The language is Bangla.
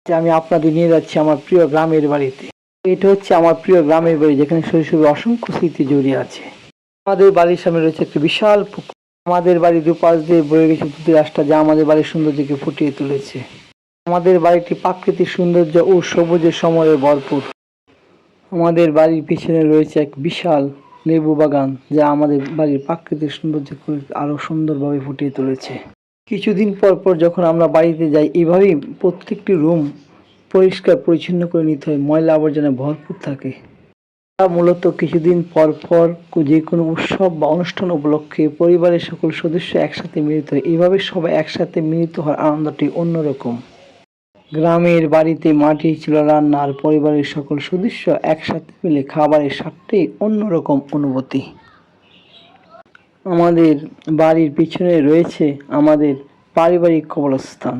যে আমি আপনাদের নিয়ে যাচ্ছি আমার প্রিয় গ্রামের বাড়িতে। এটা হচ্ছে আমার প্রিয় গ্রামের বাড়ি, যেখানে শৈশবে অসংখ্য স্মৃতি জড়িয়ে আছে। আমাদের বাড়ির সামনে রয়েছে একটি বিশাল পুকুর। আমাদের বাড়ির দুপাশ দিয়ে বয়ে গেছে দুটি রাস্তা, যা আমাদের বাড়ির সৌন্দর্যকে ফুটিয়ে তুলেছে। আমাদের বাড়িটি প্রাকৃতিক সৌন্দর্য ও সবুজের সময়ে ভরপুর। আমাদের বাড়ির পিছনে রয়েছে এক বিশাল লেবু বাগান, যা আমাদের বাড়ির প্রাকৃতিক সৌন্দর্যকে আরো সুন্দরভাবে ফুটিয়ে তুলেছে। কিছুদিন পর পর যখন আমরা বাড়িতে যাই, এভাবেই প্রত্যেকটি রুম পরিষ্কার পরিচ্ছন্ন করে নিতে হয়, ময়লা আবর্জনা ভরপুর থাকে। মূলত কিছুদিন পর পর যে কোনো উৎসব বা অনুষ্ঠান উপলক্ষে পরিবারের সকল সদস্য একসাথে মিলিত হয়। এইভাবে সবাই একসাথে মিলিত হওয়ার আনন্দটি অন্যরকম। গ্রামের বাড়িতে মাটির চুলা রান্না আর পরিবারের সকল সদস্য একসাথে মিলে খাবারের স্বাদটাই অন্যরকম অনুভূতি। আমাদের বাড়ির পিছনে রয়েছে আমাদের পারিবারিক কবরস্থান।